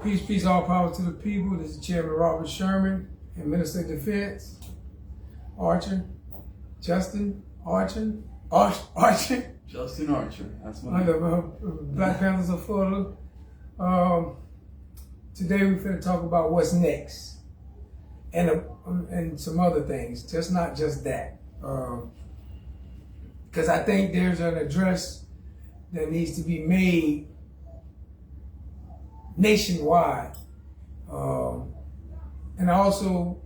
Peace, peace, all power to the people. This is Chairman Robert Sherman and Minister of Defense, Archer, Justin Archer. Justin Archer, that's my name. Black Panthers of Florida. Today we're going to talk about what's next and some other things, just not just that. Because I think there's an address that needs to be made nationwide. And I also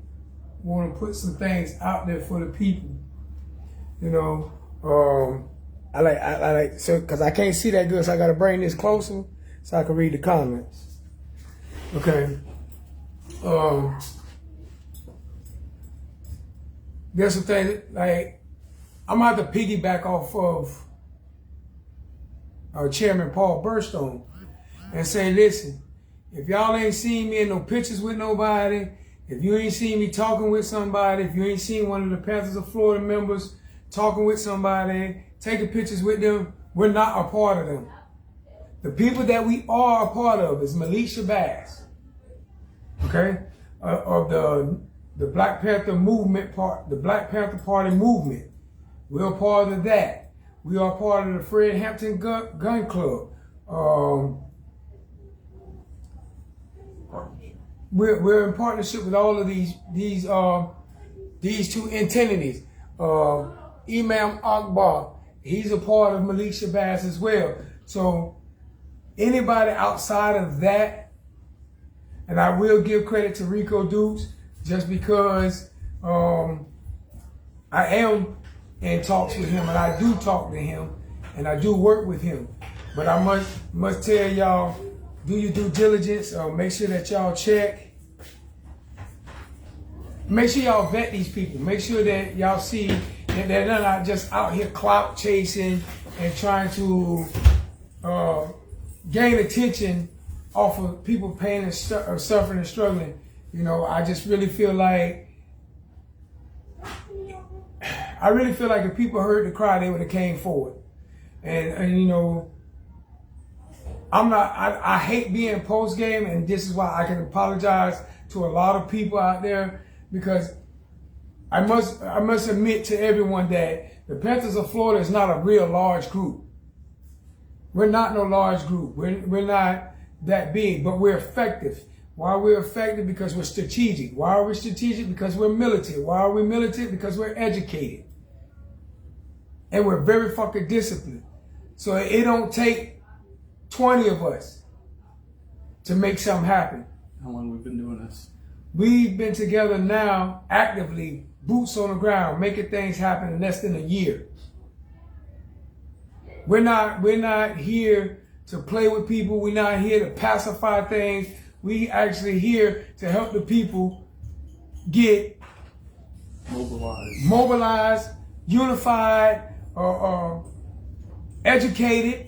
want to put some things out there for the people. You know, I like so because I can't see that good, so I got to bring this closer so I can read the comments. Okay. There's some things like I'm gonna have to piggyback off of Chairman Paul Burstone and say, listen, if y'all ain't seen me in no pictures with nobody, if you ain't seen me talking with somebody, if you ain't seen one of the Panthers of Florida members talking with somebody, taking pictures with them, we're not a part of them. The people that we are a part of is Malik Shabazz, okay, of the Black Panther movement part, the Black Panther Party movement. We're a part of that. We are part of the Fred Hampton Gun Club. We're in partnership with all of these two entities. Imam Akbar, he's a part of Malik Shabazz as well. So anybody outside of that, and I will give credit to Rico Dukes just because I am in talks with him and I do talk to him and I do work with him. But I must tell y'all, do your due diligence. Make sure that y'all check. Make sure y'all vet these people. Make sure that y'all see that they're not just out here clout chasing and trying to gain attention off of people pain and suffering and struggling. You know, I just really feel like, if people heard the cry, they would have came forward. And you know, I hate being post game, and this is why I can apologize to a lot of people out there, because I must admit to everyone that the Panthers of Florida is not a real large group. We're not no large group. We're not that big, but we're effective. Why are we effective? Because we're strategic. Why are we strategic? Because we're militant. Why are we militant? Because we're educated. And we're very fucking disciplined. So it don't take 20 of us to make something happen. How long have we been doing this? We've been together now, actively, boots on the ground, making things happen in less than a year. We're not here to play with people. We're not here to pacify things. We actually here to help the people get mobilized, unified, educated,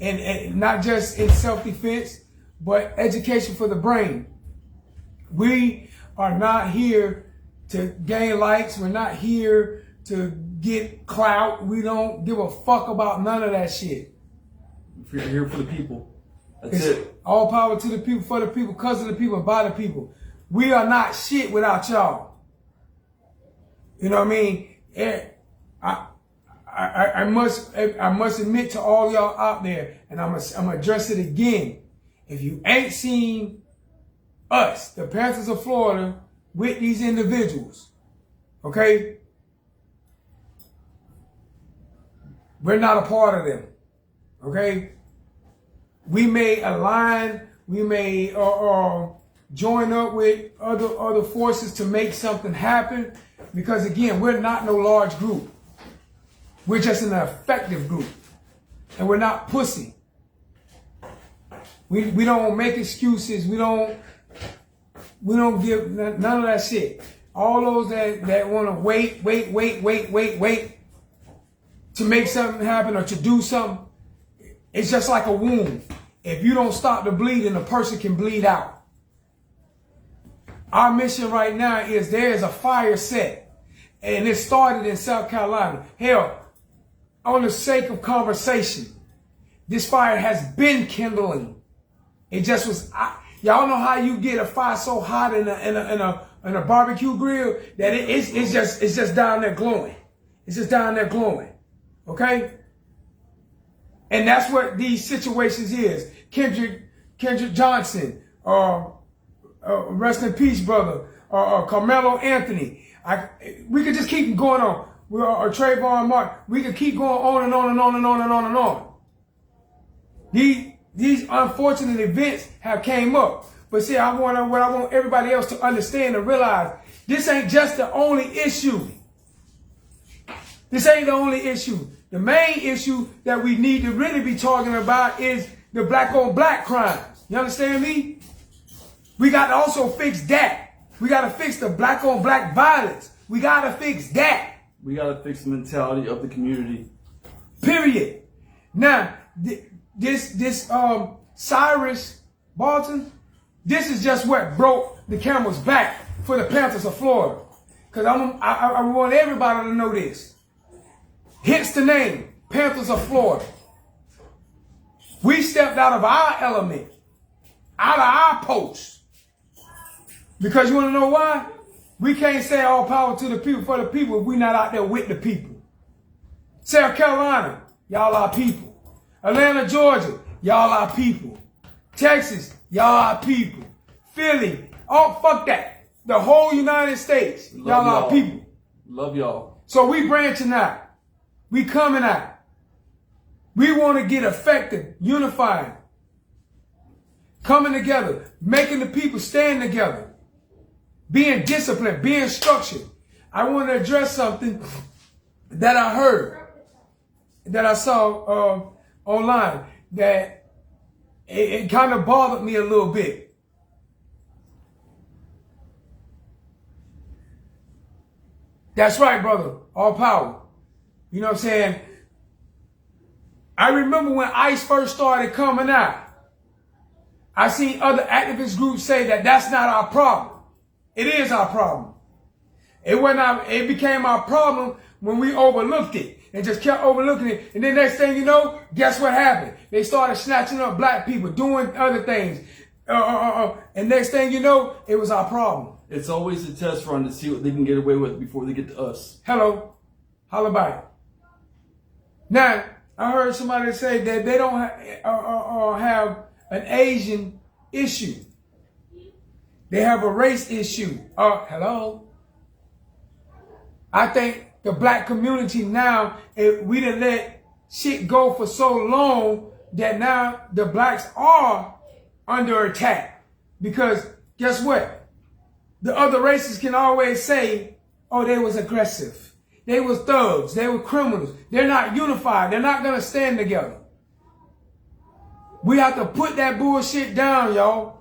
and not just in self-defense, but education for the brain. We are not here to gain likes. We're not here to get clout. We don't give a fuck about none of that shit. We're here for the people. That's it. All power to the people, for the people, because of the people, by the people. We are not shit without y'all. You know what I mean? I must admit to all y'all out there, and I'm gonna address it again. If you ain't seen us, the Panthers of Florida, with these individuals, okay? We're not a part of them, okay? We may align, we may join up with other forces to make something happen, because again, we're not no large group. We're just an effective group, and we're not pussy. We don't make excuses. We don't give none of that shit. All those that want to wait to make something happen or to do something, it's just like a wound. If you don't stop the bleeding, a person can bleed out. Our mission right now is there is a fire set, and it started in South Carolina. Hell, on the sake of conversation, this fire has been kindling. It just was, Y'all know how you get a fire so hot in a barbecue grill that it's just down there glowing. It's just down there glowing. Okay? And that's what these situations is. Kendrick Johnson, rest in peace, brother, Carmelo Anthony. We could just keep going on. Or Trayvon Martin. We could keep going on and on and on and on and on and on. These unfortunate events have came up. But see, what I want everybody else to understand and realize, this ain't just the only issue. This ain't the only issue. The main issue that we need to really be talking about is the black on black crimes. You understand me? We got to also fix that. We got to fix the black on black violence. We got to fix that. We got to fix the mentality of the community. Period. Now, this Cyrus Bolton, this is just what broke the camel's back for the Panthers of Florida. Because I want everybody to know this. Hence the name, Panthers of Florida. We stepped out of our element, out of our post. Because you want to know why? We can't say all power to the people for the people if we're not out there with the people. South Carolina, y'all are people. Atlanta, Georgia, y'all are people. Texas, y'all are people. Philly, oh, fuck that. The whole United States, y'all are people. Love y'all. So we branching out. We coming out. We want to get effective, unifying, coming together, making the people stand together, being disciplined, being structured. I want to address something that I heard, that I saw online, that it kind of bothered me a little bit. That's right, brother. All power. You know what I'm saying? I remember when ICE first started coming out, I seen other activist groups say that that's not our problem. It is our problem. It became our problem when we overlooked it and just kept overlooking it. And then next thing you know, guess what happened? They started snatching up black people, doing other things. And next thing you know, it was our problem. It's always a test run to see what they can get away with before they get to us. Hello. Holla bye. Now, I heard somebody say that they don't have an Asian issue. They have a race issue. Hello. I think the black community now, we done let shit go for so long that now the blacks are under attack. Because guess what? The other races can always say, oh, they was aggressive. They was thugs. They were criminals. They're not unified. They're not going to stand together. We have to put that bullshit down, y'all.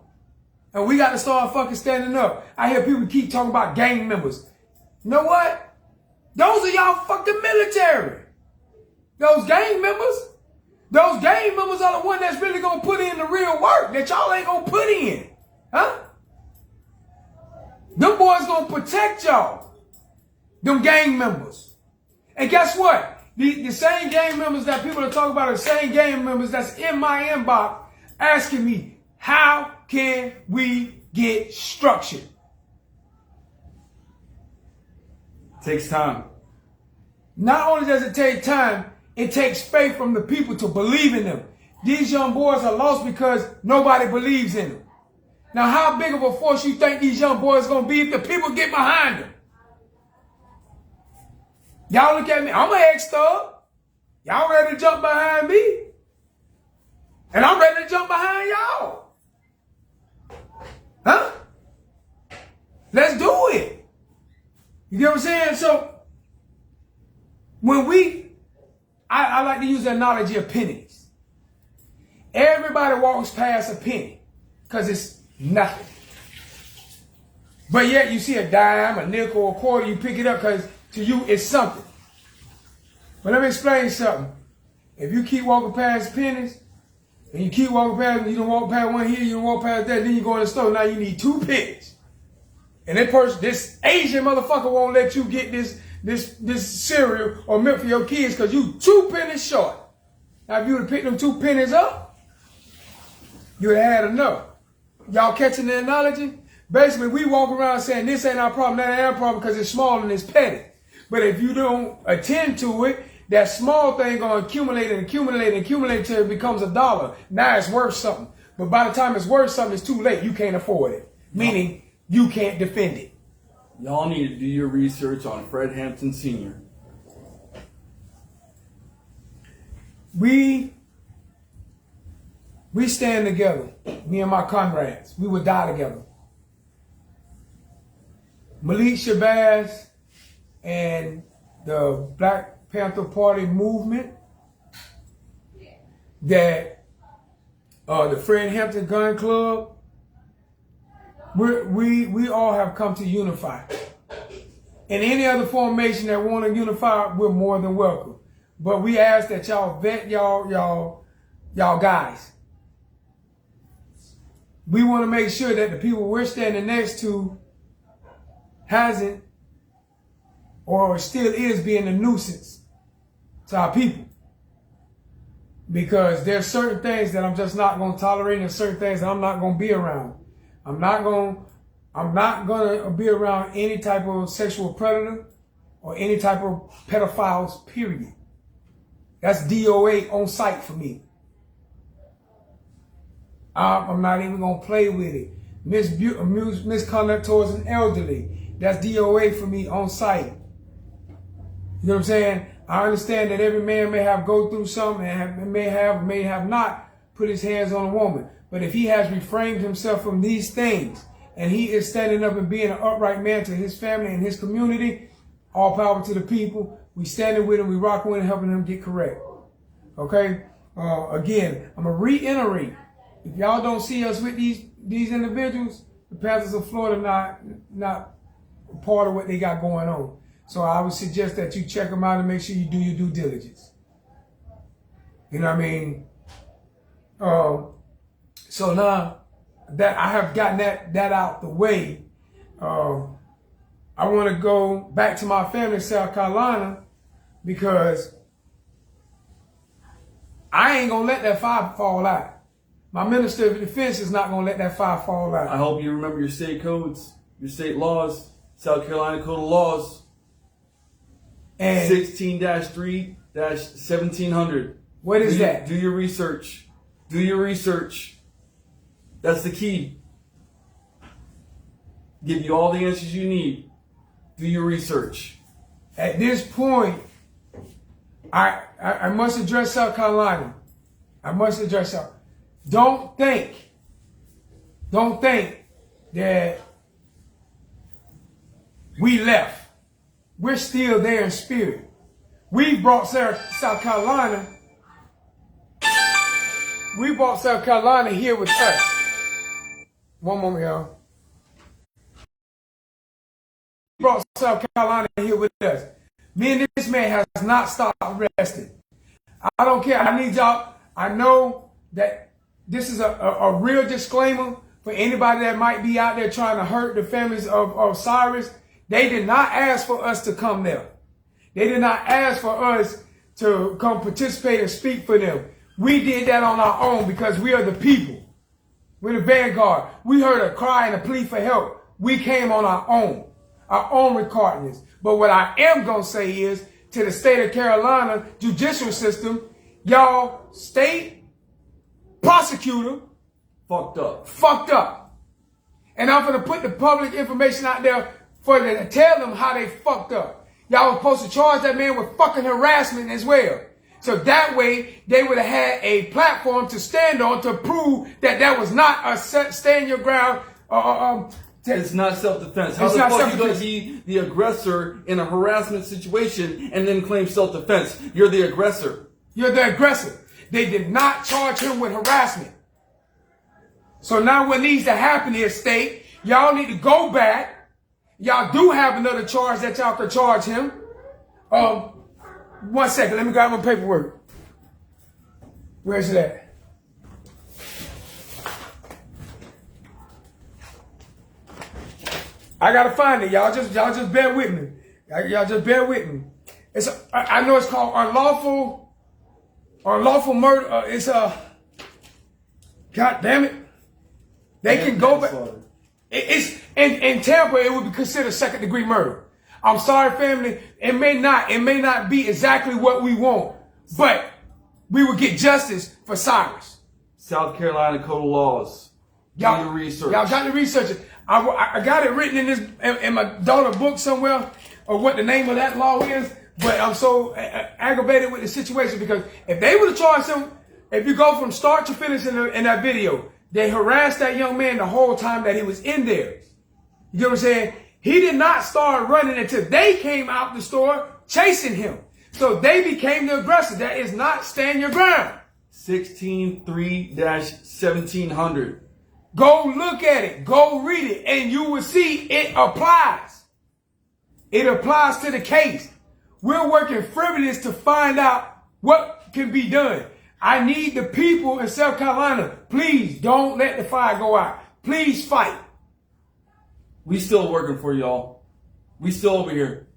And we got to start fucking standing up. I hear people keep talking about gang members. You know what? Those are y'all fucking military. Those gang members are the ones that's really going to put in the real work that y'all ain't going to put in. Huh? Them boys going to protect y'all. Them gang members. And guess what? The same gang members that people are talking about are the same gang members that's in my inbox asking me, how can we get structured? It takes time. Not only does it take time, it takes faith from the people to believe in them. These young boys are lost because nobody believes in them. Now, how big of a force you think these young boys are going to be if the people get behind them? Y'all look at me. I'm an ex-thug. Y'all ready to jump behind me? And I'm ready to jump behind y'all. Huh? Let's do it. You get what I'm saying? So, when I like to use the analogy of pennies. Everybody walks past a penny because it's nothing. But yet you see a dime, a nickel, a quarter, you pick it up because to you it's something. But let me explain something. If you keep walking past pennies, and you keep walking past them, you don't walk past one here, you don't walk past that, then you go in the store, now you need 2 pennies. And this Asian motherfucker won't let you get this cereal or milk for your kids because you 2 pennies short. Now if you would have picked them 2 pennies up, you would have had enough. Y'all catching the analogy? Basically, we walk around saying this ain't our problem, that ain't our problem because it's small and it's petty. But if you don't attend to it, that small thing gonna accumulate and accumulate and accumulate till it becomes $1. Now it's worth something. But by the time it's worth something, it's too late. You can't afford it. Meaning you can't defend it. Y'all need to do your research on Fred Hampton Sr. We stand together. Me and my comrades. We would die together. Malik Shabazz and the Black Panther Party movement, that the Fred Hampton Gun Club, we all have come to unify. And any other formation that want to unify, we're more than welcome. But we ask that y'all vet y'all guys. We want to make sure that the people we're standing next to hasn't or still is being a nuisance to our people. Because there's certain things that I'm just not going to tolerate and certain things that I'm not going to be around. I'm not going to be around any type of sexual predator or any type of pedophiles, period. That's DOA on site for me. I'm not even going to play with it. Misconduct towards an elderly. That's DOA for me on site. You know what I'm saying? I understand that every man may have go through something and may have not put his hands on a woman. But if he has refrained himself from these things and he is standing up and being an upright man to his family and his community, all power to the people. We standing with him, we rocking with him, helping him get correct. Okay? Again, I'm going to reiterate. If y'all don't see us with these individuals, the Panthers of Florida not part of what they got going on. So I would suggest that you check them out and make sure you do your due diligence. You know what I mean? So now that I have gotten that out the way, I want to go back to my family in South Carolina because I ain't going to let that fire fall out. My Minister of Defense is not going to let that fire fall out. I hope you remember your state codes, your state laws, South Carolina Code of Laws. And 16-3-1700. What is that? Do your research. Do your research. That's the key. Give you all the answers you need. Do your research. At this point, I must address South Carolina. I must address South. Don't think that we left. We're still there in spirit. We brought South Carolina. We brought South Carolina here with us. One moment, y'all. We brought South Carolina here with us. Me and this man has not stopped resting. I don't care. I need y'all. I know that this is a real disclaimer for anybody that might be out there trying to hurt the families of Cyrus. They did not ask for us to come there. They did not ask for us to come participate and speak for them. We did that on our own because we are the people. We're the vanguard. We heard a cry and a plea for help. We came on our own recordings. But what I am going to say is to the state of Carolina judicial system, y'all state prosecutor fucked up. And I'm going to put the public information out there for them to tell them how they fucked up. Y'all were supposed to charge that man with fucking harassment as well. So that way, they would have had a platform to stand on to prove that that was not a stand your ground. It's not self-defense. How the fuck are you going to be the aggressor in a harassment situation and then claim self-defense? You're the aggressor. You're the aggressor. They did not charge him with harassment. So now what needs to happen is, state, y'all need to go back. Y'all do have another charge that y'all could charge him. 1 second, let me grab my paperwork. Where's it at? I gotta find it. Y'all just bear with me. Y'all just bear with me. I know it's called unlawful murder. God damn it. They can go back. It's in Tampa, it would be considered second-degree murder. I'm sorry, family. It may not be exactly what we want, but we will get justice for Cyrus. South Carolina Code of Laws. Y'all do the research. Y'all got to research it. I got it written in my daughter's book somewhere, or what the name of that law is. But I'm so aggravated with the situation because if they would have charged him, if you go from start to finish in that video, they harassed that young man the whole time that he was in there. You know what I'm saying? He did not start running until they came out the store chasing him. So they became the aggressor. That is not stand your ground. 16.3-1700. Go look at it. Go read it. And you will see it applies. It applies to the case. We're working frivolous to find out what can be done. I need the people in South Carolina. Please don't let the fire go out. Please fight. We still working for y'all. We still over here.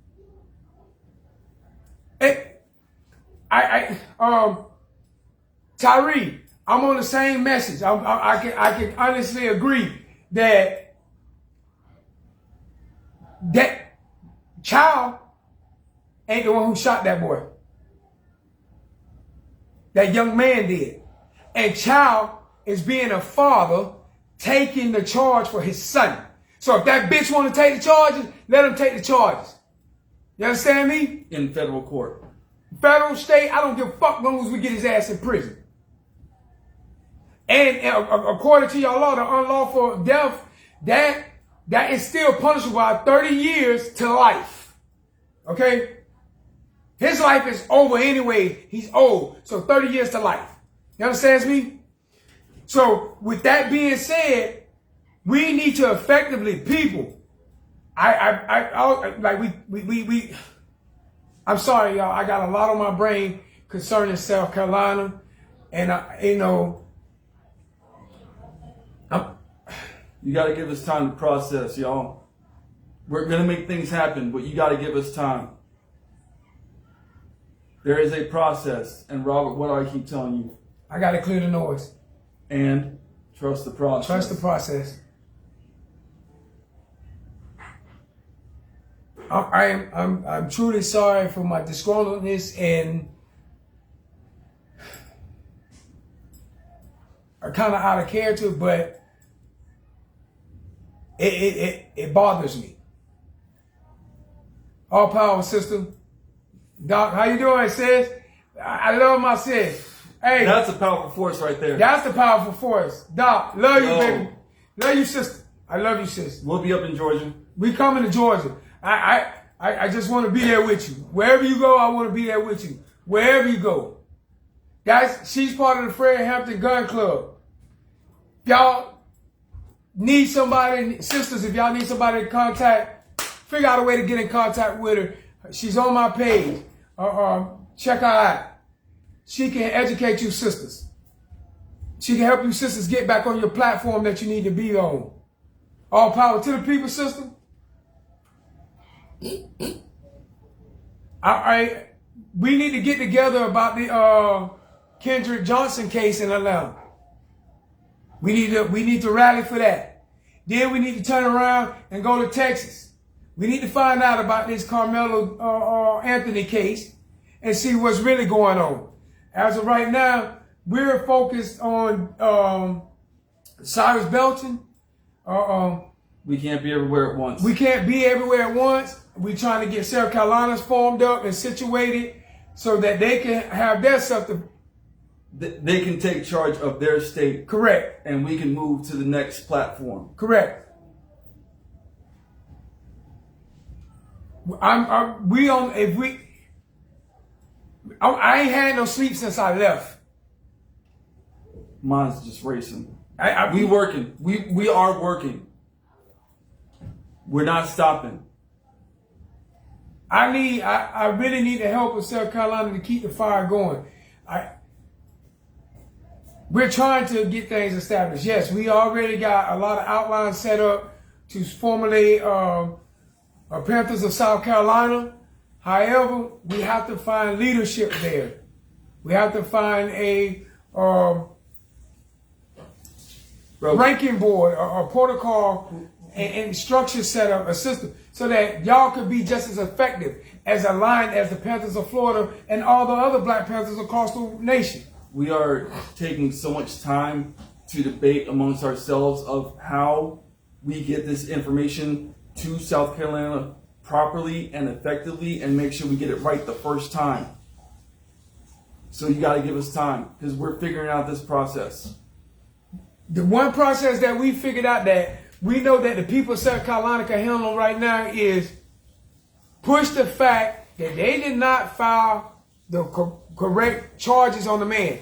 Tyree, I'm on the same message. I can honestly agree that child ain't the one who shot that boy. That young man did. And child is being a father taking the charge for his son. So if that bitch want to take the charges, let him take the charges. You understand me? In federal court. Federal, state, I don't give a fuck as long as we get his ass in prison. And according to your law, the unlawful death, that is still punishable by 30 years to life. Okay? His life is over anyway. He's old. So 30 years to life. You understand me? So with that being said, we need to effectively, people. I'm sorry, y'all. I got a lot on my brain concerning South Carolina, and you got to give us time to process, y'all. We're gonna make things happen, but you got to give us time. There is a process, and Robert, what do I keep telling you? I got to clear the noise. And trust the process. Trust the process. I'm truly sorry for my disgruntledness, and I'm kind of out of character, but it bothers me. All power, sister. Doc, how you doing, sis? I love my sis. Hey, that's a powerful force right there. That's the powerful force. Doc, love you, baby. Love you, sister. I love you, sis. We'll be up in Georgia. We coming to Georgia. I just want to be there with you. Wherever you go, I want to be there with you. Wherever you go. Guys, she's part of the Fred Hampton Gun Club. Y'all need somebody, sisters, if y'all need somebody to contact, figure out a way to get in contact with her. She's on my page. Check her out. She can educate you sisters. She can help you sisters get back on your platform that you need to be on. All power to the people, sister. We need to get together about the Kendrick Johnson case in Atlanta. We need to rally for that. Then we need to turn around and go to Texas. We need to find out about this Carmelo Anthony case and see what's really going on. As of right now, we're focused on Cyrus Belton. We can't be everywhere at once. We can't be everywhere at once. We're trying to get South Carolina's formed up and situated so that they can have their stuff to... They can take charge of their state. Correct. And we can move to the next platform. Correct. I ain't had no sleep since I left. Mine's just racing. We working. We are working. We're not stopping. I really need the help of South Carolina to keep the fire going. We're trying to get things established. Yes, we already got a lot of outlines set up to formulate Panthers of South Carolina. However, we have to find leadership there. We have to find ranking board, a protocol, and structure set up, a system, so that y'all could be just as effective, as aligned as the Panthers of Florida and all the other Black Panthers across the nation. We are taking so much time to debate amongst ourselves of how we get this information to South Carolina properly and effectively and make sure we get it right the first time. So you got to give us time because we're figuring out this process. The one process that we figured out that we know that the people of South Carolina can handle right now is push the fact that they did not file the correct charges on the man.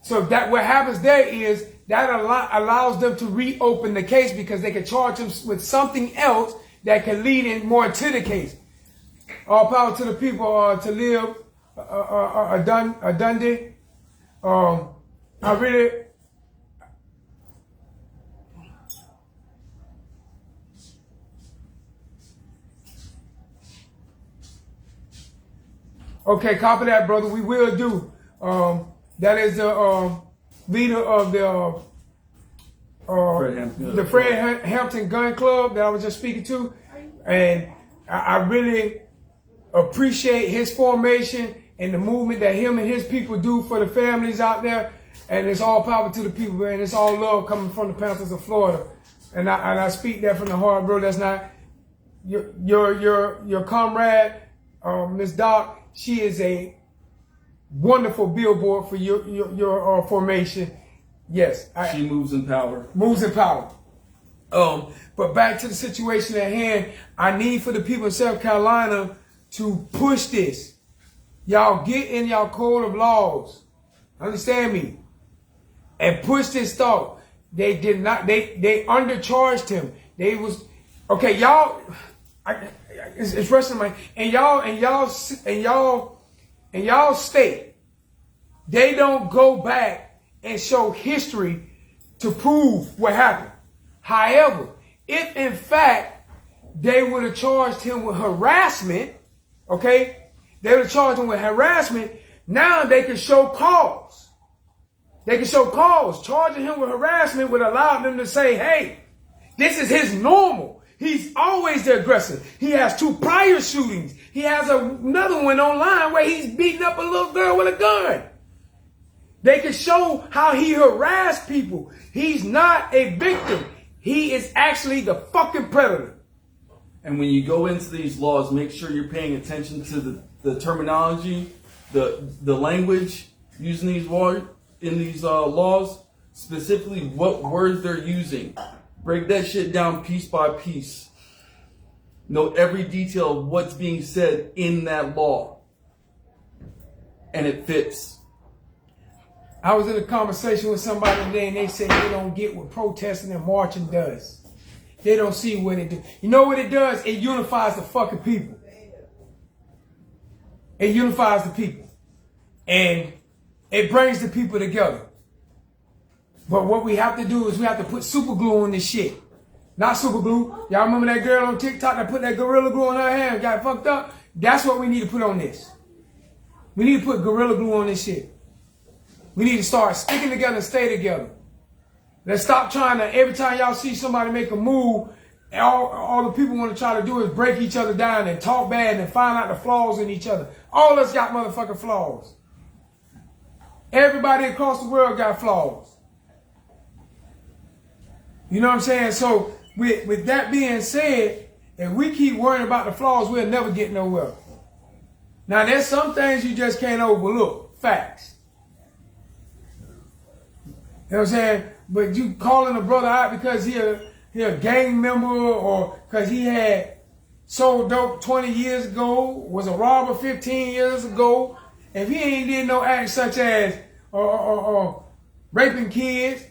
So that what happens there is that allows them to reopen the case because they can charge him with something else that can lead in more to the case. All power to the people to live Dundee. I really. Okay, copy that, brother. We will do. That is the leader of the Fred Hampton Gun Club that I was just speaking to, and I really appreciate his formation and the movement that him and his people do for the families out there. And it's all power to the people, man. It's all love coming from the Panthers of Florida, and I speak that from the heart, bro. That's not your comrade, Miss Doc. She is a wonderful billboard for your formation. Yes. She moves in power. Moves in power. But back to the situation at hand, I need for the people of South Carolina to push this. Y'all get in y'all code of laws. Understand me? And push this thought. They did not, they undercharged him. They was, okay, y'all, it's resting my, and y'all state, they don't go back and show history to prove what happened. However, if in fact they would have charged him with harassment, okay, they would have charged him with harassment, now they can show cause. They can show cause. Charging him with harassment would allow them to say, hey, this is his normal. He's always the aggressor. He has 2 prior shootings. He has another one online where he's beating up a little girl with a gun. They can show how he harassed people. He's not a victim. He is actually the fucking predator. And when you go into these laws, make sure you're paying attention to the terminology, the language used in these laws, specifically what words they're using. Break that shit down piece by piece. Know every detail of what's being said in that law. And it fits. I was in a conversation with somebody today and they said they don't get what protesting and marching does. They don't see what it does. You know what it does? It unifies the fucking people. It unifies the people. And it brings the people together. But what we have to do is we have to put super glue on this shit. Not super glue. Y'all remember that girl on TikTok that put that Gorilla Glue on her hand and got fucked up? That's what we need to put on this. We need to put Gorilla Glue on this shit. We need to start sticking together and stay together. Let's stop trying to, every time y'all see somebody make a move, all the people want to try to do is break each other down and talk bad and find out the flaws in each other. All of us got motherfucking flaws. Everybody across the world got flaws. You know what I'm saying? So with that being said, if we keep worrying about the flaws, we'll never get nowhere. Now there's some things you just can't overlook. Facts. You know what I'm saying? But you calling a brother out because he a gang member or because he had sold dope 20 years ago, was a robber 15 years ago, if he ain't did no acts such as raping kids,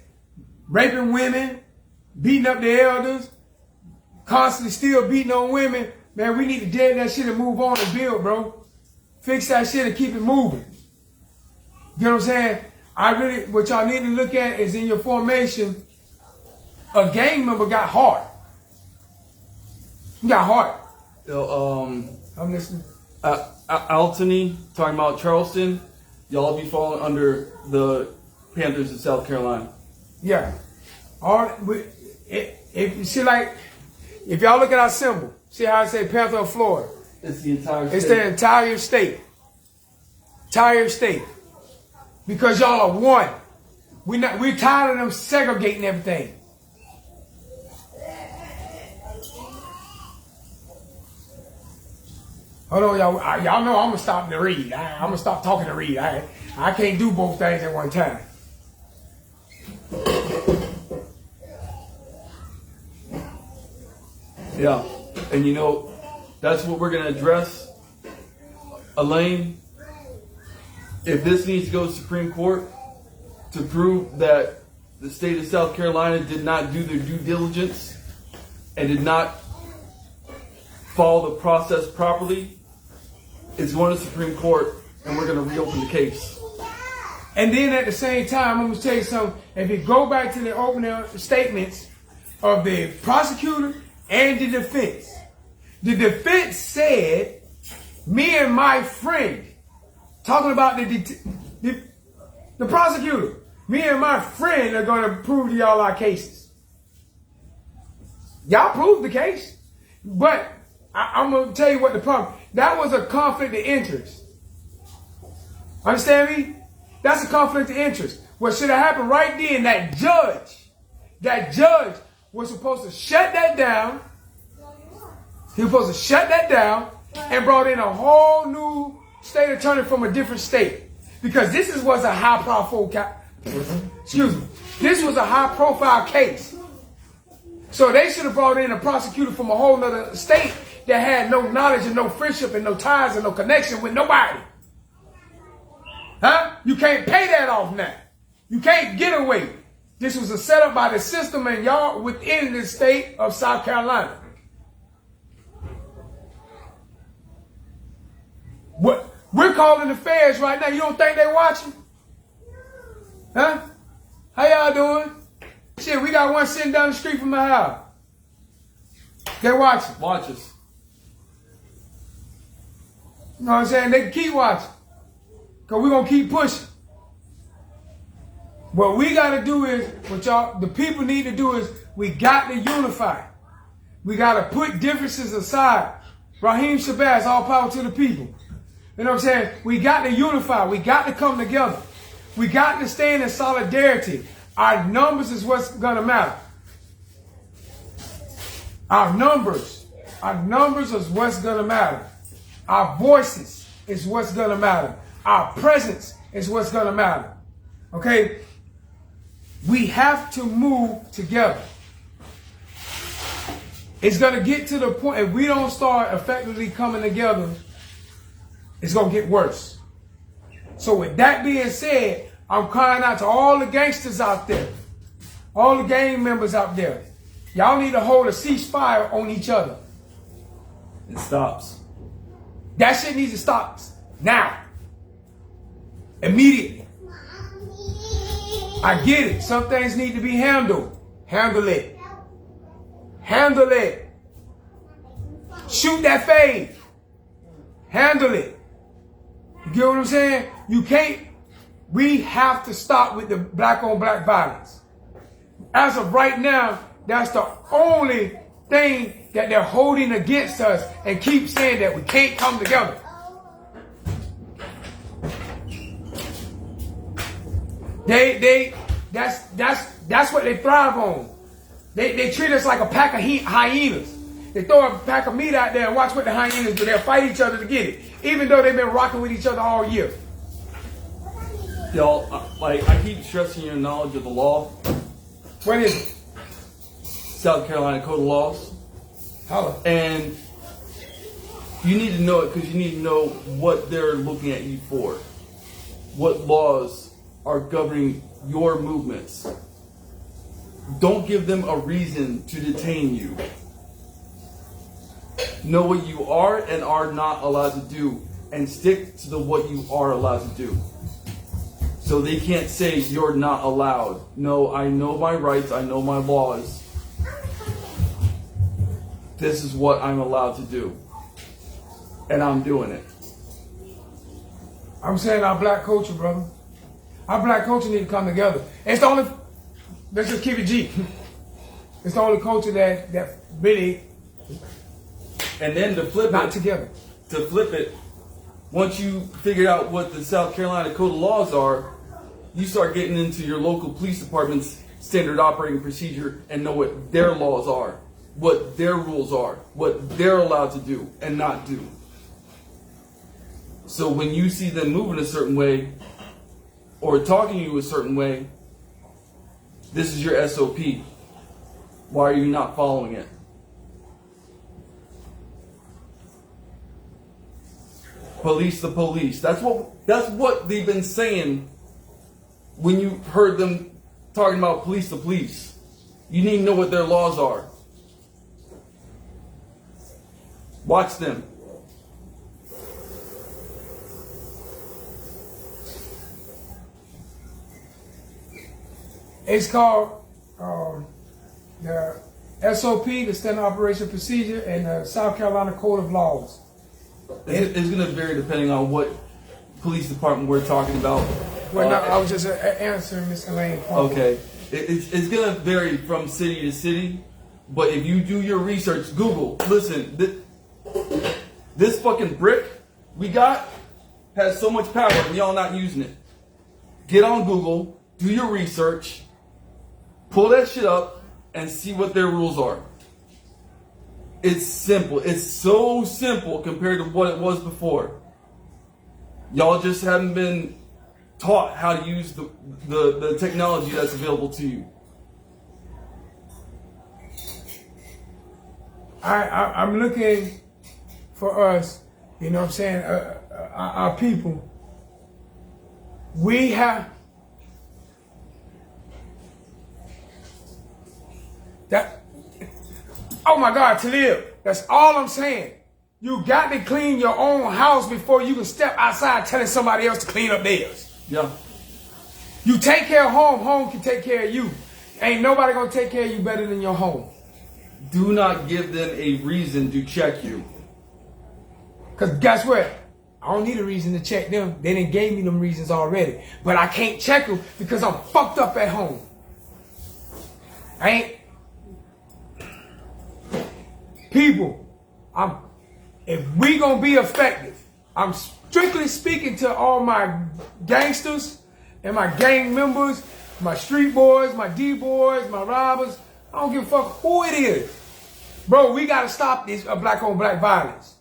raping women, beating up the elders, constantly still beating on women, man, we need to dead that shit and move on and build, bro. Fix that shit and keep it moving. You know what I'm saying? What y'all need to look at is in your formation, a gang member got heart. You got heart. I'm listening. Altony, talking about Charleston, y'all be falling under the Panthers of South Carolina. Yeah. If you see, like, if y'all look at our symbol, see how I say Panther of Florida? It's the entire state. It's the entire state. Entire state. Because y'all are one. We're tired of them segregating everything. Hold on, y'all. Y'all know I'm gonna stop to read. I'm gonna stop talking to read. I can't do both things at one time. Yeah, and you know, that's what we're gonna address. Elaine, if this needs to go to Supreme Court to prove that the state of South Carolina did not do their due diligence and did not follow the process properly, it's going to Supreme Court, and we're going to reopen the case. And then at the same time, I'm going to tell you something. If you go back to the opening statements of the prosecutor and the defense said, me and my friend, talking about the prosecutor, me and my friend are going to prove to y'all our cases. Y'all proved the case. But I'm going to tell you what the problem, that was a conflict of interest. Understand me? That's a conflict of interest. What should have happened right then, that judge was supposed to shut that down. He was supposed to shut that down and brought in a whole new state attorney from a different state. Because this was a high profile this was a high profile case. So they should have brought in a prosecutor from a whole other state that had no knowledge and no friendship and no ties and no connection with nobody. Huh? You can't pay that off now. You can't get away. This was a setup by the system and y'all within the state of South Carolina. What we're calling the feds right now. You don't think they watching? Huh? How y'all doing? Shit, we got one sitting down the street from my house. They're watching. Watch us. You know what I'm saying? They can keep watching. Because we're going to keep pushing. What we got to do is, what y'all, the people need to do is, we got to unify. We got to put differences aside. Raheem Shabazz, all power to the people. You know what I'm saying? We got to unify. We got to come together. We got to stand in solidarity. Our numbers is what's going to matter. Our numbers is what's going to matter. Our voices is what's going to matter. Our presence is what's going to matter. Okay? We have to move together. It's going to get to the point, if we don't start effectively coming together, it's going to get worse. So with that being said, I'm crying out to all the gangsters out there, all the gang members out there. Y'all need to hold a ceasefire on each other. It stops. That shit needs to stop now. Immediately. I get it. Some things need to be handled. Handle it. Handle it. Shoot that fade. Handle it. You get what I'm saying? You can't. We have to stop with the black on black violence. As of right now, that's the only thing that they're holding against us and keep saying that we can't come together. That's what they thrive on. They treat us like a pack of hyenas. They throw a pack of meat out there and watch what the hyenas do. They'll fight each other to get it, even though they've been rocking with each other all year. Y'all, like, I keep stressing your knowledge of the law. What is it? South Carolina Code of Laws. Holla. And you need to know it because you need to know what they're looking at you for. What laws are governing your movements. Don't give them a reason to detain you. Know what you are and are not allowed to do, and stick to what you are allowed to do. So they can't say you're not allowed. No, I know my rights, I know my laws. This is what I'm allowed to do. And I'm doing it. I'm saying our black culture, brother. Our black culture need to come together. It's the only, let's just keep it G. It's the only culture that really And then to flip not it, together. to flip it, once you figure out what the South Carolina Code of Laws are, you start getting into your local police department's standard operating procedure and know what their laws are, what their rules are, what they're allowed to do and not do. So when you see them moving a certain way or talking to you a certain way, this is your SOP. Why are you not following it? Police the police. That's what they've been saying when you heard them talking about police the police. You need to know what their laws are. Watch them. It's called the SOP, the Standard Operation Procedure, and the South Carolina Code of Laws. It's going to vary depending on what police department we're talking about. Well, no, I was just answering Ms. Elaine. Okay. It's going to vary from city to city, but if you do your research, Google, listen, this fucking brick we got has so much power and y'all not using it. Get on Google, do your research, pull that shit up, and see what their rules are. It's simple. It's so simple compared to what it was before. Y'all just haven't been taught how to use the technology that's available to you. I'm looking for us, you know what I'm saying, our people. We have that. Oh my God, to live. That's all I'm saying. You got to clean your own house before you can step outside telling somebody else to clean up theirs. Yeah. You take care of home, home can take care of you. Ain't nobody gonna take care of you better than your home. Do not give them a reason to check you. Cause guess what? I don't need a reason to check them. They done gave me them reasons already. But I can't check them because I'm fucked up at home. I ain't. People, if we gonna be effective, I'm strictly speaking to all my gangsters and my gang members, my street boys, my D-boys, my robbers. I don't give a fuck who it is. Bro, we gotta stop this black on black violence.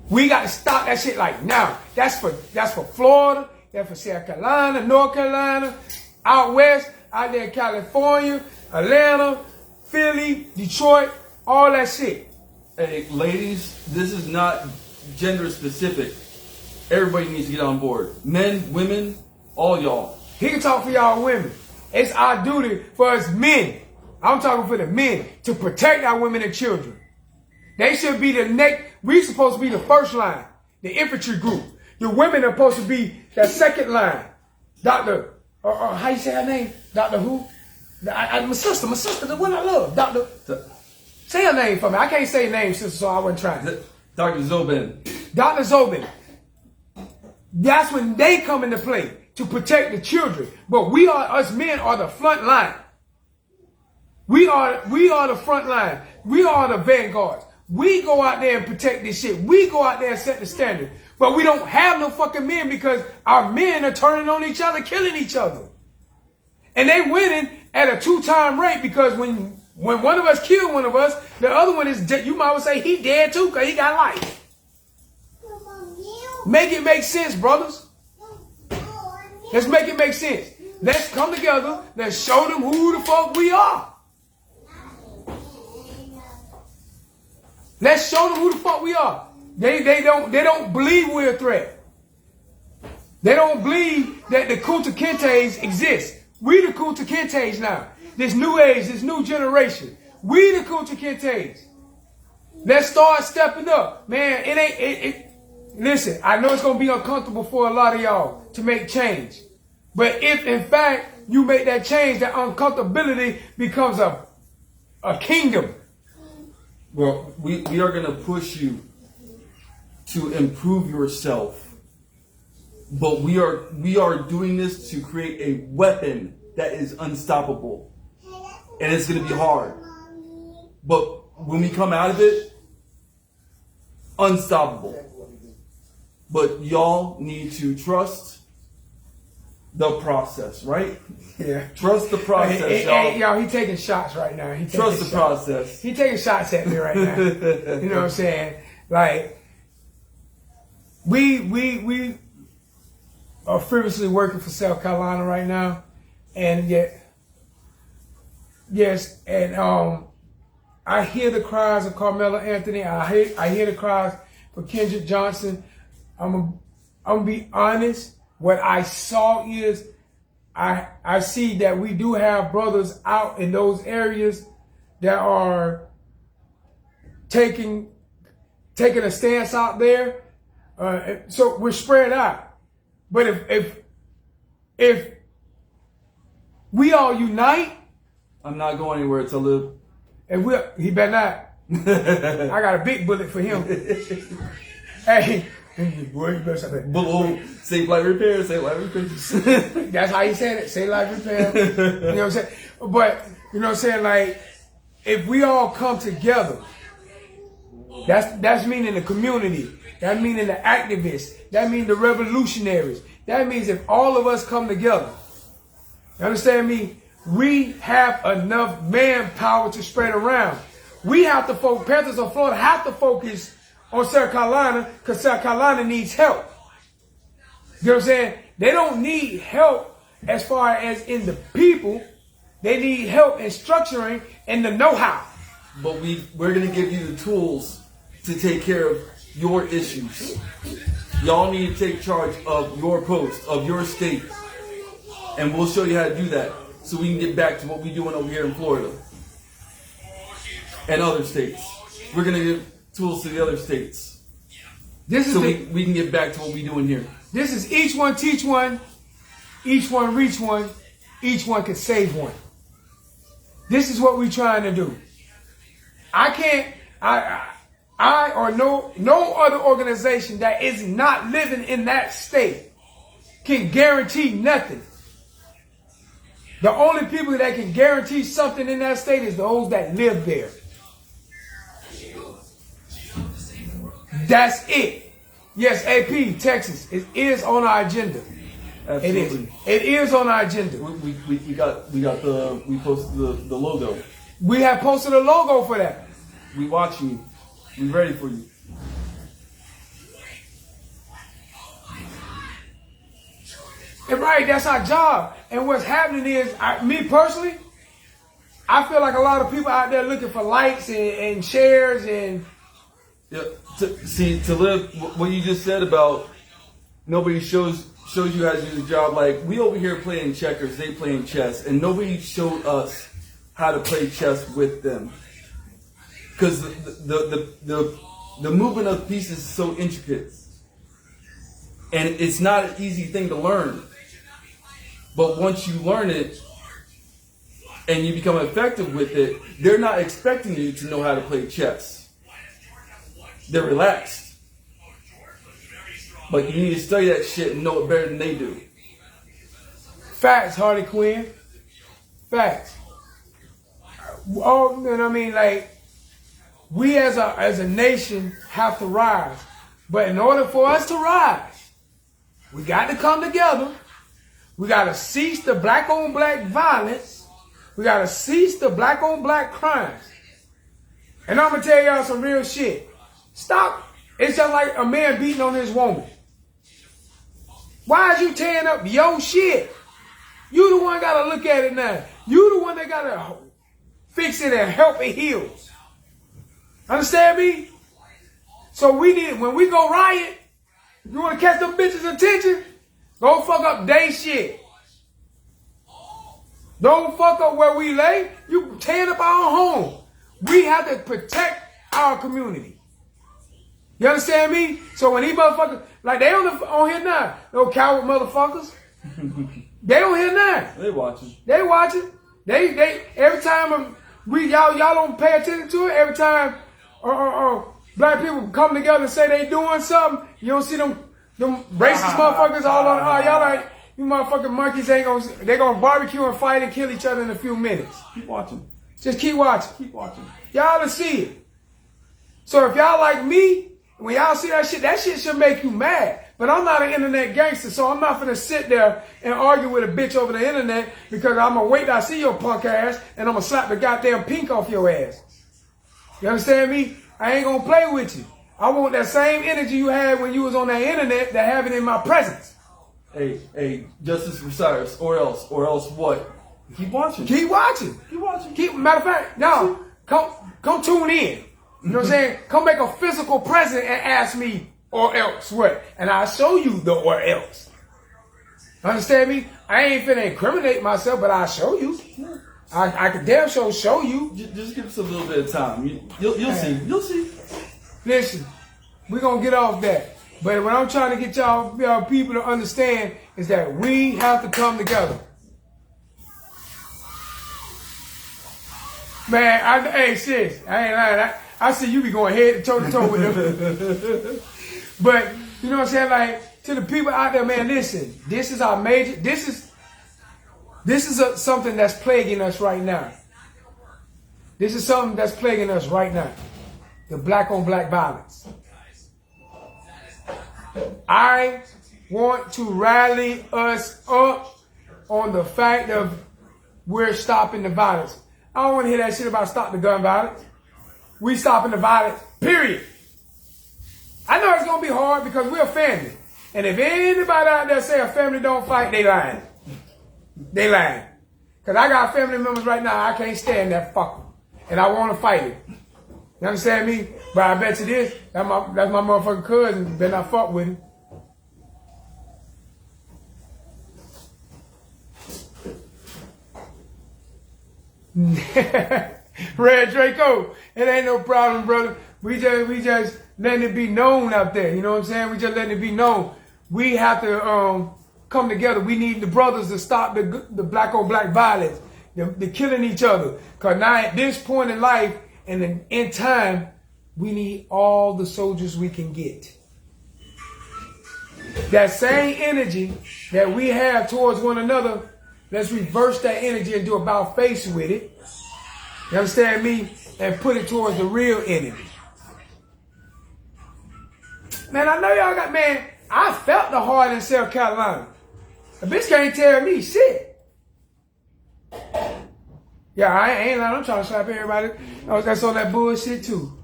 We gotta stop that shit like now. That's for Florida, that's for South Carolina, North Carolina, out west, out there in California, Atlanta, Philly, Detroit, all that shit. Hey, ladies, this is not gender specific. Everybody needs to get on board. Men, women, all y'all. He can talk for y'all women. It's our duty for us men. I'm talking for the men to protect our women and children. They should be the next. We supposed to be the first line, the infantry group. The women are supposed to be the second line. Doctor, how you say her name? Doctor who? My sister, the one I love. Doctor. Say her name for me. I can't say her name, sister, so I wasn't trying. Dr. Zobin. Dr. Zobin. That's when they come into play to protect the children. But us men are the front line. We are the front line. We are the vanguards. We go out there and protect this shit. We go out there and set the standard. But we don't have no fucking men because our men are turning on each other, killing each other. And they winning at a 2-time rate because when one of us kill one of us, the other one is dead. You might well say he dead too because he got life. Make it make sense, brothers. Let's make it make sense. Let's come together. Let's show them who the fuck we are. Let's show them who the fuck we are. They don't believe we're a threat. They don't believe that the Kunta Kintes exist. We the Kunta Kintes now. This new age, this new generation. We the Kunta Kintes. Let's start stepping up. Man, listen, I know it's going to be uncomfortable for a lot of y'all to make change. But if, in fact, you make that change, that uncomfortability becomes a kingdom. Well, we are going to push you to improve yourself. But we are doing this to create a weapon that is unstoppable. And it's going to be hard. But when we come out of it, unstoppable. But y'all need to trust the process, right? Yeah. Trust the process, y'all. Y'all, he taking shots right now. Trust the process. He taking shots at me right now. You know what I'm saying? Like, we are frivolously working for South Carolina right now, and yet, yes, and I hear the cries of Carmelo Anthony. I hear the cries for Kendrick Johnson. I'm gonna be honest. What I saw is, I see that we do have brothers out in those areas that are taking a stance out there. So we're spread out. But if we all unite, I'm not going anywhere to live. and he better not. I got a big bullet for him. Hey, boy, you better stop that. Save life repair, save life repair. That's how he said it. Say life repair. You know what I'm saying? But you know what I'm saying? Like, if we all come together, that's meaning the community. That meaning the activists. That means the revolutionaries. That means if all of us come together, you understand me? We have enough manpower to spread around. We have to focus, Panthers of Florida have to focus on South Carolina because South Carolina needs help. You know what I'm saying? They don't need help as far as in the people. They need help in structuring and the know-how. But we're going to give you the tools to take care of your issues. Y'all need to take charge of your post, of your state. And we'll show you how to do that so we can get back to what we're doing over here in Florida and other states. We're going to give tools to the other states so we can get back to what we're doing here. This is each one teach one, each one reach one, each one can save one. This is what we're trying to do. I or no other organization that is not living in that state can guarantee nothing. The only people that can guarantee something in that state is those that live there. That's it. Yes, AP, Texas, it is on our agenda. Absolutely. It is on our agenda. We posted the logo. We have posted a logo for that. We watching you. We ready for you. And right, that's our job. And what's happening is, me personally, I feel like a lot of people out there looking for likes and shares and. Yeah, to live what you just said about nobody shows you how to do the job. Like, we over here playing checkers, they playing chess, and nobody showed us how to play chess with them. Because the movement of pieces is so intricate, and it's not an easy thing to learn. But once you learn it and you become effective with it, they're not expecting you to know how to play chess. They're relaxed. But you need to study that shit and know it better than they do. Facts, Harley Quinn. Facts. Oh, and I mean, like, we as a nation have to rise. But in order for us to rise, we got to come together. We got to cease the black-on-black violence. We got to cease the black-on-black crimes. And I'm going to tell y'all some real shit. Stop. It's just like a man beating on his woman. Why is you tearing up your shit? You the one got to look at it now. You the one that got to fix it and help it heal. Understand me? So when we go riot, you want to catch them bitches' attention? Go fuck up they shit. Don't fuck up where we lay. You tearing up our home. We have to protect our community. You understand me? So when these motherfuckers, like they on here now, those coward motherfuckers, they on here now. They watching. They watching. They every time y'all don't pay attention to it. Every time black people come together and say they doing something, you don't see them racist motherfuckers all on. Y'all like You motherfucking monkeys they gonna barbecue and fight and kill each other in a few minutes. Keep watching. Just keep watching. Keep watching. Y'all will see it. So if y'all like me, when y'all see that shit should make you mad. But I'm not an internet gangster, so I'm not gonna sit there and argue with a bitch over the internet because I'm gonna wait till I see your punk ass and I'm gonna slap the goddamn pink off your ass. You understand me? I ain't gonna play with you. I want that same energy you had when you was on that internet to have it in my presence. Hey, justice for Cyrus, or else what? Keep watching. Keep watching. Keep watching. Matter of fact, no, come tune in. You know what I'm saying? Come make a physical present and ask me or else what, and I'll show you the or else. Understand me? I ain't finna incriminate myself, but I'll show you. I can damn sure show you. Just give us a little bit of time. You'll see. You'll see. Listen, we're gonna get off that. But what I'm trying to get y'all people to understand is that we have to come together. Man, hey sis, I ain't lying. I see you be going head to toe with them. But you know what I'm saying? Like, to the people out there, man, listen. This is our major. This is something that's plaguing us right now. This is something that's plaguing us right now. The black on black violence. I want to rally us up on the fact of we're stopping the violence. I don't want to hear that shit about stop the gun violence. We stopping the violence, period. I know it's going to be hard because we're a family. And if anybody out there say a family don't fight, they lying. They lying. Because I got family members right now, I can't stand that fucker. And I want to fight it. You understand me? But I bet you this, that's my motherfucking cousin. Better not fuck with him. Red Draco, it ain't no problem, brother. We just letting it be known out there. You know what I'm saying? We just letting it be known. We have to come together. We need the brothers to stop the black on black violence, the killing each other. Cause now at this point in life and in time, we need all the soldiers we can get. That same energy that we have towards one another, let's reverse that energy and do about face with it. You understand me? And put it towards the real enemy. Man, I know y'all got, man, I felt the heart in South Carolina. A bitch can't tell me shit. Yeah, I ain't lying. I'm trying to slap everybody. That's on that bullshit too.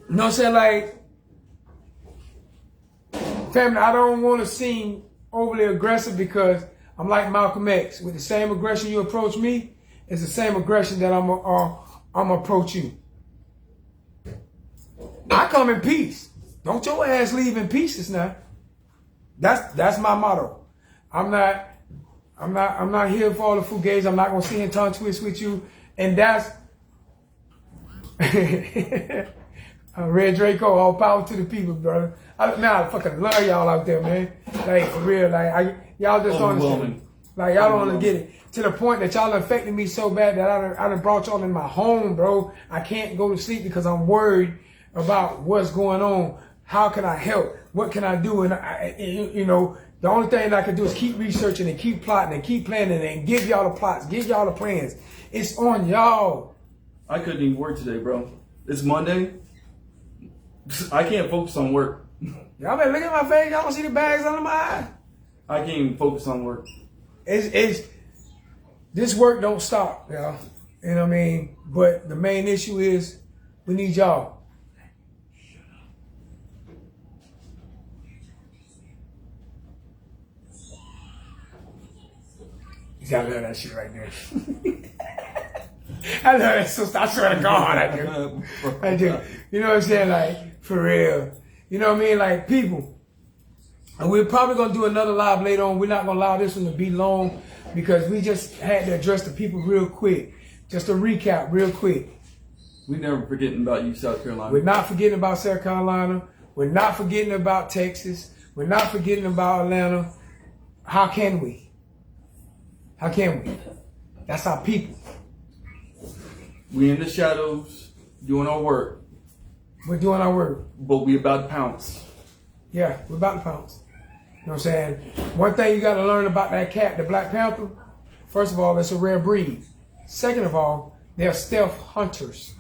You know what I'm saying? Like, family, I don't want to seem overly aggressive because I'm like Malcolm X. With the same aggression you approach me, it's the same aggression that I'm approach you. I come in peace. Don't your ass leave in pieces now. That's my motto. I'm not here for all the fugazi. I'm not gonna sit and tongue twist with you. And that's Red Draco, all power to the people, brother. I fucking love y'all out there, man. Like, for real, like, y'all just don't understand. Like, y'all don't want to get it. To the point that y'all affected me so bad that I done brought y'all in my home, bro. I can't go to sleep because I'm worried about what's going on. How can I help? What can I do? And, you know, the only thing I can do is keep researching and keep plotting and keep planning and give y'all the plots, give y'all the plans. It's on y'all. I couldn't even work today, bro. It's Monday. I can't focus on work. Y'all better look at my face. Y'all don't see the bags under my eye. I can't even focus on work. This work don't stop, y'all. You know what I mean? But the main issue is we need y'all. You gotta love that shit right there. I love that sister. I swear to God, I do. I do. You know what I'm saying? Like, for real. You know what I mean? Like, people. And we're probably going to do another live later on. We're not going to allow this one to be long because we just had to address the people real quick. Just a recap real quick. We're never forgetting about you, South Carolina. We're not forgetting about South Carolina. We're not forgetting about Texas. We're not forgetting about Atlanta. How can we? How can we? That's our people. We in the shadows doing our work. We're doing our work. But we about to pounce. Yeah, we're about to pounce. what I'm saying? One thing you got to learn about that cat, the Black Panther, first of all, it's a rare breed. Second of all, they're stealth hunters.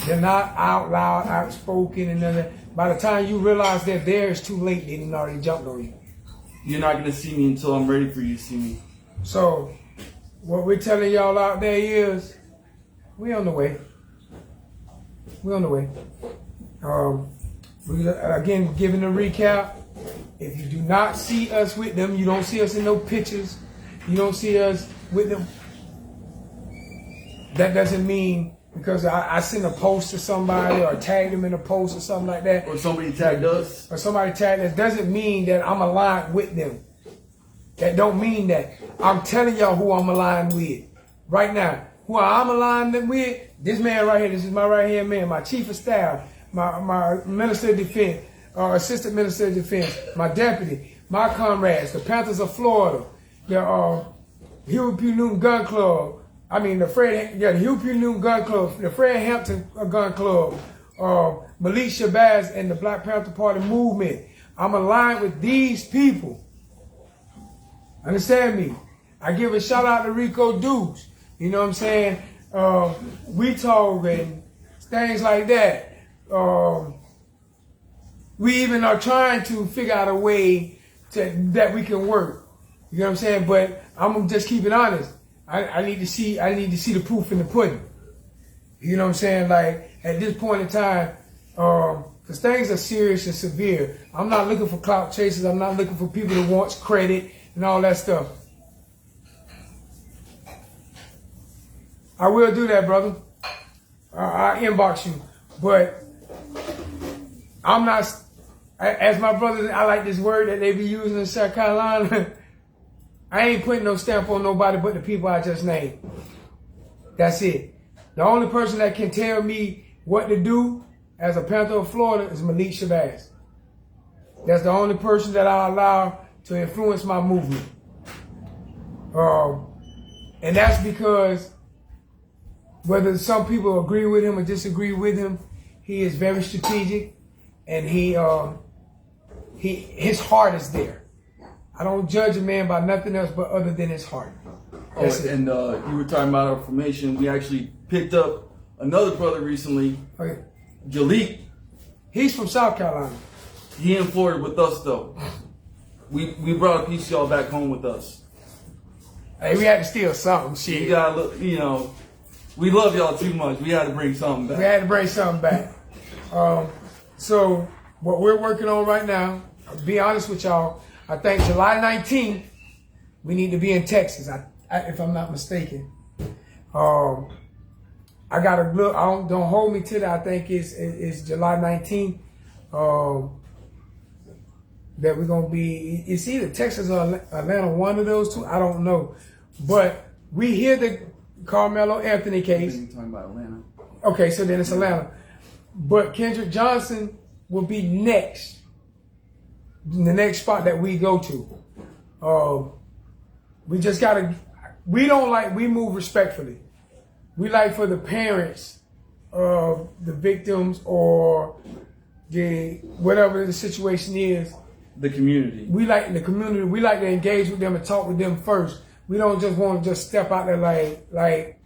They're not out loud, outspoken, and none of that. By the time you realize they're there, it's too late. They done already jumped on you. You're not going to see me until I'm ready for you to see me. So, what we're telling y'all out there is, we on the way. We on the way. We again giving a recap. If you do not see us with them, you don't see us in no pictures, you don't see us with them, that doesn't mean because I send a post to somebody or tag them in a post or something like that. Or somebody tagged us. Or somebody tagged us, doesn't mean that I'm aligned with them. That don't mean that. I'm telling y'all who I'm aligned with. Right now, who I'm aligned with, this man right here, this is my right hand man, my chief of staff, my Minister of Defense, Assistant Minister of Defense, my deputy, my comrades, the Panthers of Florida, the Huey P. Newton Gun Club, the Huey P. Newton Gun Club, the Fred Hampton Gun Club, Malik Shabazz and the Black Panther Party movement. I'm aligned with these people. Understand me? I give a shout out to Rico Dukes. You know what I'm saying? We talk and things like that. We even are trying to figure out a way that we can work. You know what I'm saying? But I'm gonna just keep it honest. I need to see the proof in the pudding. You know what I'm saying? Like at this point in time, because things are serious and severe. I'm not looking for clout chasers. I'm not looking for people that wants credit and all that stuff. I will do that, brother. I'll inbox you. But I'm not, as my brothers, I like this word that they be using in South Carolina. I ain't putting no stamp on nobody but the people I just named. That's it. The only person that can tell me what to do as a Panther of Florida is Malik Shabazz. That's the only person that I allow to influence my movement. And that's because whether some people agree with him or disagree with him, he is very strategic, and his heart is there. I don't judge a man by nothing else but other than his heart. And you were talking about our formation. We actually picked up another brother recently, Okay. Jalik. He's from South Carolina. He in Florida with us though. We brought a piece of y'all back home with us. Hey, we had to steal something. Shit. You gotta look, we love y'all too much. We had to bring something back. We had to bring something back. So what we're working on right now, I'll be honest with y'all, I think July 19th, we need to be in Texas, if I'm not mistaken. I gotta look, don't hold me to that. I think it's July 19th. That we're gonna be, it's either Texas or Atlanta, one of those two, I don't know. But we hear the Carmelo Anthony case. You're talking about Atlanta. Okay, so then it's Atlanta. But Kendrick Johnson will be next. The next spot that we go to. We just gotta, we move respectfully. We like for the parents of the victims or whatever the situation is. The community. We like the community. We like to engage with them and talk with them first. We don't just want to just step out there like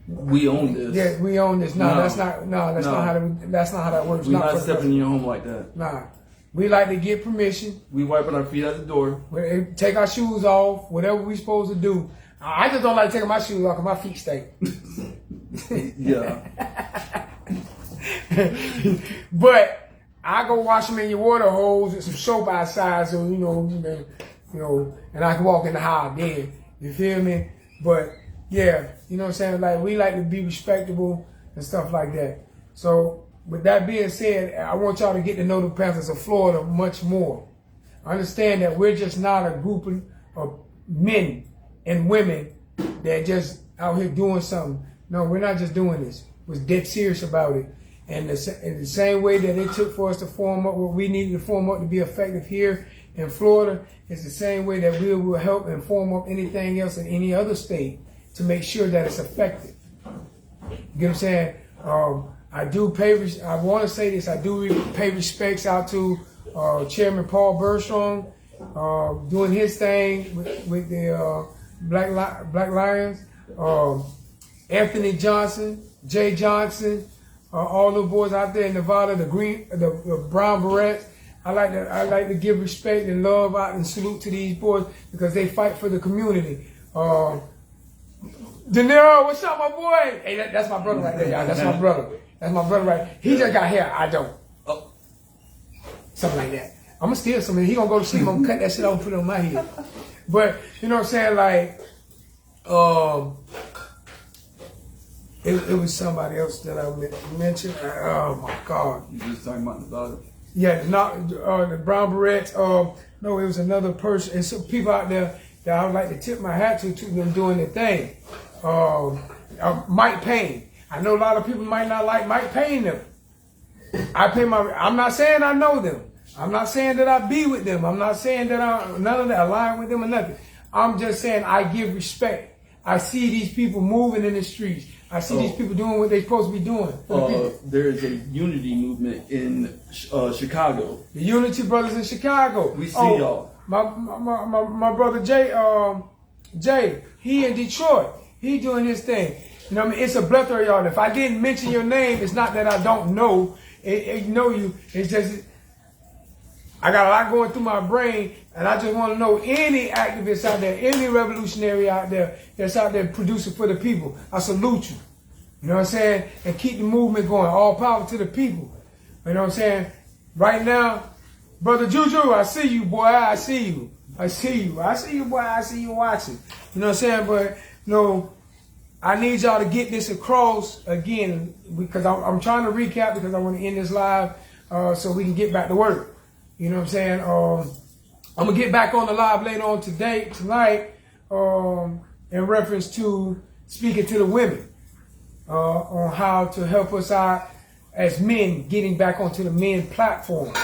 we own this. Yeah, we own this. That's not how that works. We're not stepping in your home like that. Nah. We like to get permission. We wiping our feet at the door. We take our shoes off, whatever we supposed to do. I just don't like taking my shoes off because my feet stink. Yeah. But I go wash them in your water hose with some soap outside, so you know, and I can walk in the house then. You feel me? But yeah, you know what I'm saying? Like we like to be respectable and stuff like that. So with that being said, I want y'all to get to know the Panthers of Florida much more. Understand that we're just not a group of men and women that just out here doing something. No, we're not just doing this. We're dead serious about it. And in the same way that it took for us to form up what we needed to form up to be effective here in Florida, it's the same way that we will help and form up anything else in any other state to make sure that it's effective. You get what I'm saying? I want to say this. I do pay respects out to Chairman Paul Bergstrom, doing his thing with the Black Lions. Anthony Johnson, Jay Johnson, all the boys out there in Nevada, the Brown Berets. I like to give respect and love out and salute to these boys because they fight for the community. De Niro, what's up, my boy? Hey, that's my brother right there, y'all. That's my brother. That's my brother right there. He just got hair. I don't. Oh. Something like that. I'm going to steal something. He going to go to sleep. I'm going to cut that shit off and put it on my head. But, you know what I'm saying? Like, it was somebody else that I mentioned. Oh, my God. You just talking about the daughter? Yeah, not the Brown Berets. No, it was another person. And some people out there that I would like to tip my hat to them doing their thing. Mike Payne. I know a lot of people might not like Mike Payne them. I'm not saying I know them. I'm not saying that I be with them. I'm not saying that none of that align with them or nothing. I'm just saying I give respect. I see these people moving in the streets. I see these people doing what they're supposed to be doing. There is a unity movement in Chicago. The Unity Brothers in Chicago. We see y'all. My brother Jay, he in Detroit. He doing his thing. You know what I mean? It's a plethora of y'all. If I didn't mention your name, it's not that I don't know. Know you. It's just I got a lot going through my brain, and I just want to know any activists out there, any revolutionary out there that's out there producing for the people. I salute you. You know what I'm saying? And keep the movement going. All power to the people. You know what I'm saying? Right now, Brother Juju, I see you, boy. I see you. I see you. I see you, boy. I see you watching. You know what I'm saying? But, you know, I need y'all to get this across again because I'm trying to recap because I want to end this live so we can get back to work. You know what I'm saying? I'm going to get back on the live later on tonight in reference to speaking to the women on how to help us out as men getting back onto the men platform.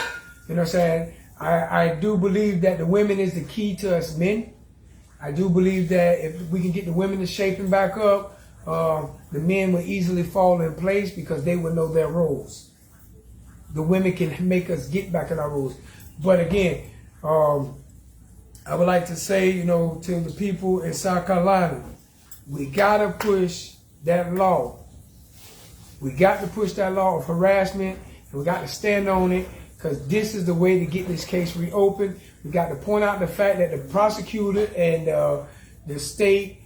You know what I'm saying? I do believe that the women is the key to us men. I do believe that if we can get the women to shaping back up, the men will easily fall in place because they will know their roles. The women can make us get back in our roles. But again, I would like to say, you know, to the people in South Carolina, we got to push that law. We got to push that law of harassment, and we got to stand on it because this is the way to get this case reopened. We got to point out the fact that the prosecutor and the state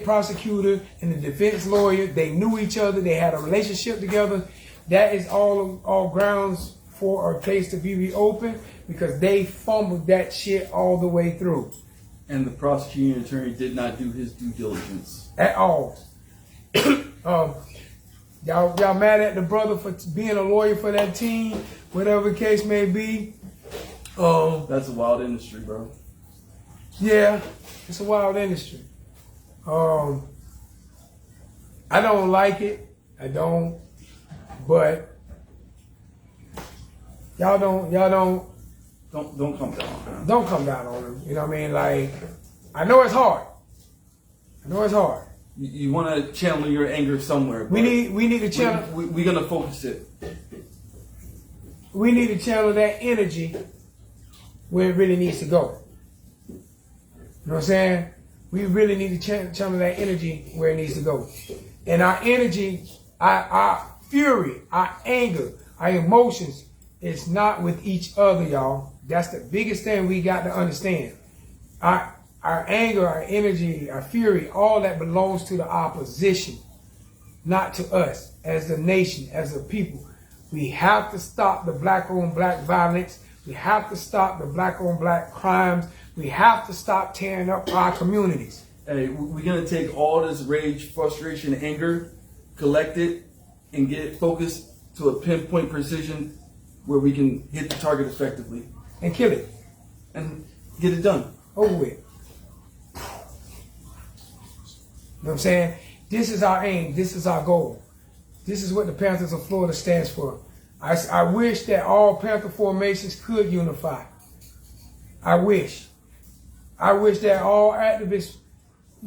prosecutor and the defense lawyer, they knew each other. They had a relationship together. That is all grounds for a case to be reopened because they fumbled that shit all the way through. And the prosecuting attorney did not do his due diligence at all. Y'all mad at the brother for being a lawyer for that team, whatever the case may be. That's a wild industry, bro. Yeah, it's a wild industry. I don't like it. I don't. But y'all don't come down on him. Don't come down on him. You know what I mean? Like, I know it's hard. You want to channel your anger somewhere. We need to channel. We're gonna focus it. We need to channel that energy where it really needs to go. You know what I'm saying? We really need to channel that energy where it needs to go. And our energy, our fury, our anger, our emotions is not with each other, y'all. That's the biggest thing we got to understand. Our anger, our energy, our fury, all that belongs to the opposition, not to us as the nation, as a people. We have to stop the black-on-black violence. We have to stop the black-on-black crimes. We have to stop tearing up our communities. Hey, we're going to take all this rage, frustration, anger, collect it, and get it focused to a pinpoint precision where we can hit the target effectively. And kill it. And get it done. Over with. You know what I'm saying? This is our aim. This is our goal. This is what the Panthers of Florida stands for. I wish that all Panther formations could unify. I wish that all activists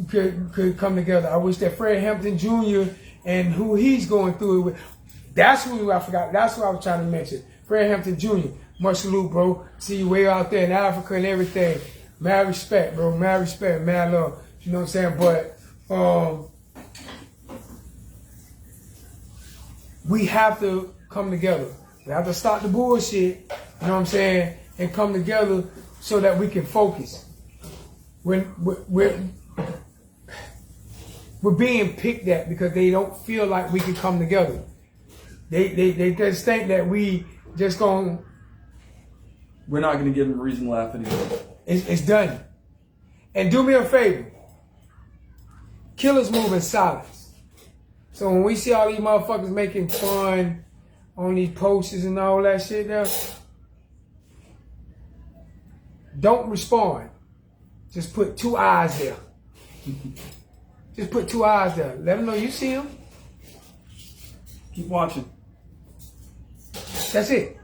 could come together. I wish that Fred Hampton Jr. and who he's going through it with. That's who I forgot. That's who I was trying to mention. Fred Hampton Jr. Much salute, bro. See you way out there in Africa and everything. Mad respect, bro. Mad respect, mad love. You know what I'm saying? But we have to come together. We have to stop the bullshit, you know what I'm saying, and come together so that we can focus. When we're being picked at because they don't feel like we can come together. They just think that we just going. We're not going to give them a reason to laugh anymore. It's done. And do me a favor. Killers move in silence. So when we see all these motherfuckers making fun on these posters and all that shit there, don't respond. Just put 2 eyes there. Just put 2 eyes there. Let them know you see them. Keep watching. That's it.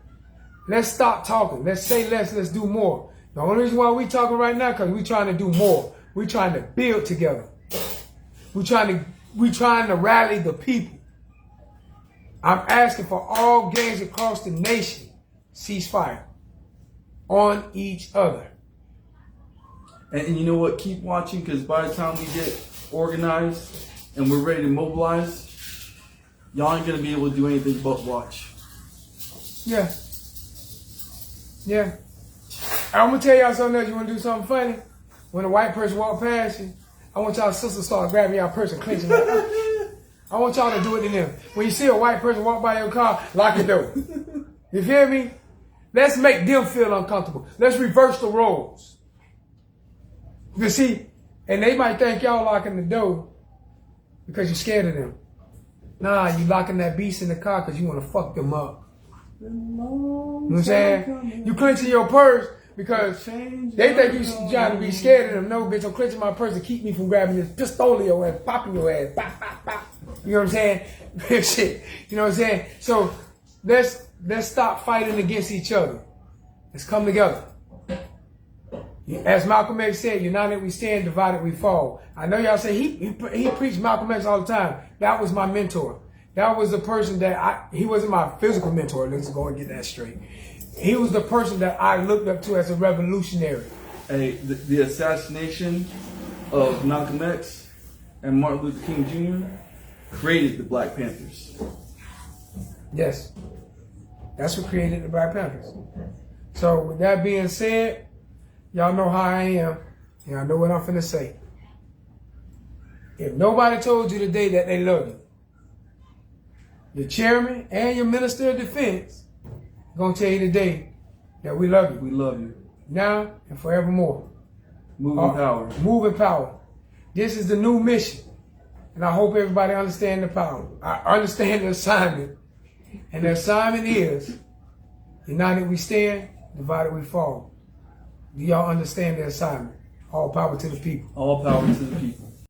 Let's stop talking. Let's say less. Let's do more. The only reason why we talking right now because we trying to do more. We trying to build together. We trying to rally the people. I'm asking for all gangs across the nation ceasefire on each other. And you know what? Keep watching because by the time we get organized and we're ready to mobilize, y'all ain't gonna be able to do anything but watch. Yeah. Yeah. I'm gonna tell y'all something else. You wanna do something funny? When a white person walk past you, I want y'all sisters start grabbing y'all purse and clenching it. I want y'all to do it to them. When you see a white person walk by your car, lock the door. You feel me? Let's make them feel uncomfortable. Let's reverse the roles. You see, and they might think y'all locking the door because you're scared of them. Nah, you locking that beast in the car because you want to fuck them up. You know what I'm saying? You clenching your purse because they think you trying to be scared of them. No, bitch, I'm clenching my purse to keep me from grabbing this pistolio and popping your ass. Pop, pop, pop. You know what I'm saying? Shit. You know what I'm saying? So let's stop fighting against each other. Let's come together. As Malcolm X said, united we stand, divided we fall. I know y'all say he preached Malcolm X all the time. That was my mentor. That was the person that he wasn't my physical mentor. Let's go and get that straight. He was the person that I looked up to as a revolutionary. Hey, the assassination of Malcolm X and Martin Luther King Jr. created the Black Panthers. Yes. That's what created the Black Panthers. So with that being said, y'all know how I am. Y'all know what I'm finna say. If nobody told you today that they love you, your chairman and your minister of defense gonna tell you today that we love you. We love you. Now and forevermore. Moving power. Moving power. This is the new mission. And I hope everybody understand the power. I understand the assignment. And the assignment is, united we stand, divided we fall. Do y'all understand the assignment? All power to the people. All power to the people.